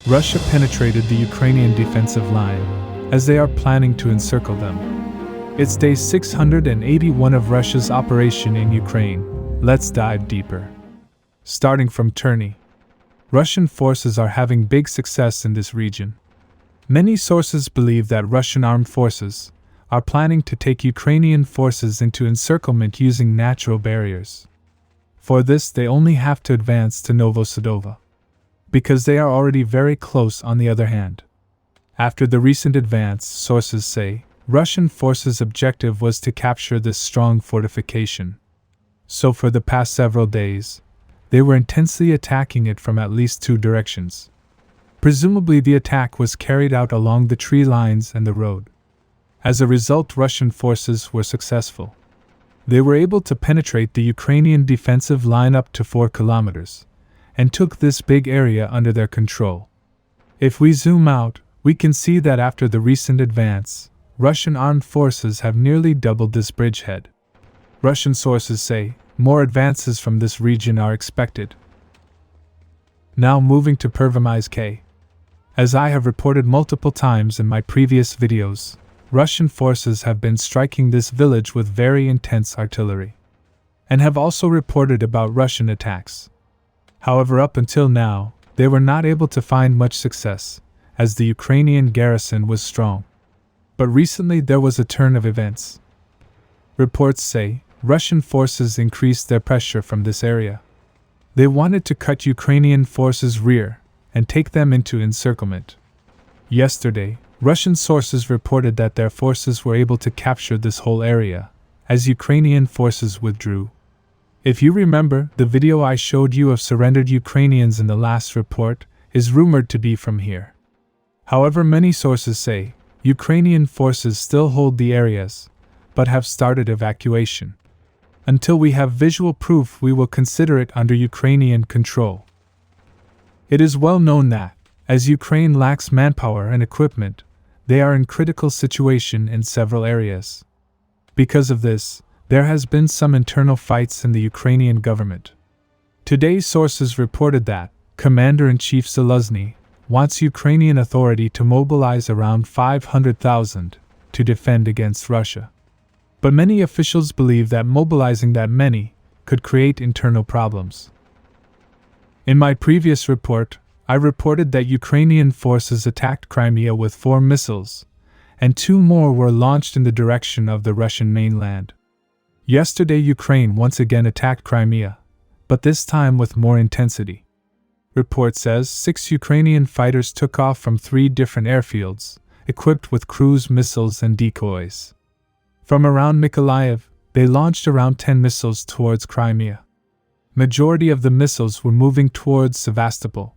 Russia penetrated the Ukrainian defensive line, as they are planning to encircle them. It's day 681 of Russia's operation in Ukraine. Let's dive deeper. Starting from Terny. Russian forces are having big success in this region. Many sources believe that Russian armed forces are planning to take Ukrainian forces into encirclement using natural barriers. For this, they only have to advance to Novosadova, because they are already very close on the other hand. After the recent advance, sources say, Russian forces' objective was to capture this strong fortification. So for the past several days, they were intensely attacking it from at least two directions. Presumably the attack was carried out along the tree lines and the road. As a result, Russian forces were successful. They were able to penetrate the Ukrainian defensive line up to 4 kilometers, and took this big area under their control. If we zoom out, we can see that after the recent advance, Russian armed forces have nearly doubled this bridgehead. Russian sources say more advances from this region are expected. Now moving to Pervomizhzhia. As I have reported multiple times in my previous videos, Russian forces have been striking this village with very intense artillery, and have also reported about Russian attacks. However, up until now, they were not able to find much success, as the Ukrainian garrison was strong. But recently there was a turn of events. Reports say Russian forces increased their pressure from this area. They wanted to cut Ukrainian forces' rear and take them into encirclement. Yesterday, Russian sources reported that their forces were able to capture this whole area, as Ukrainian forces withdrew. If you remember, the video I showed you of surrendered Ukrainians in the last report is rumored to be from here. However, many sources say Ukrainian forces still hold the areas, but have started evacuation. Until we have visual proof, we will consider it under Ukrainian control. It is well known that, as Ukraine lacks manpower and equipment, they are in critical situation in several areas. Because of this, there has been some internal fights in the Ukrainian government. Today's sources reported that Commander-in-Chief Zelensky wants Ukrainian authority to mobilize around 500,000 to defend against Russia. But many officials believe that mobilizing that many could create internal problems. In my previous report, I reported that Ukrainian forces attacked Crimea with 4 missiles, and 2 more were launched in the direction of the Russian mainland. Yesterday, Ukraine once again attacked Crimea, but this time with more intensity. Report says 6 Ukrainian fighters took off from 3 different airfields, equipped with cruise missiles and decoys. From around Mykolaiv, they launched around 10 missiles towards Crimea. Majority of the missiles were moving towards Sevastopol.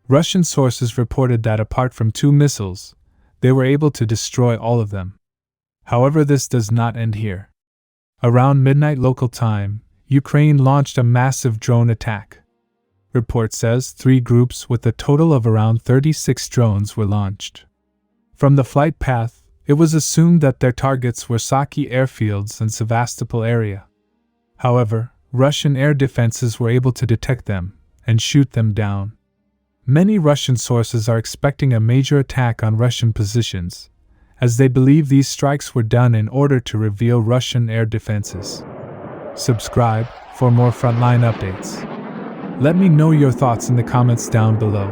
Russian sources reported that apart from 2 missiles, they were able to destroy all of them. However, this does not end here. Around midnight local time, Ukraine launched a massive drone attack. Report says 3 groups with a total of around 36 drones were launched. From the flight path, it was assumed that their targets were Saki airfields and Sevastopol area. However, Russian air defenses were able to detect them and shoot them down. Many Russian sources are expecting a major attack on Russian positions, as they believe these strikes were done in order to reveal Russian air defenses. Subscribe for more frontline updates. Let me know your thoughts in the comments down below.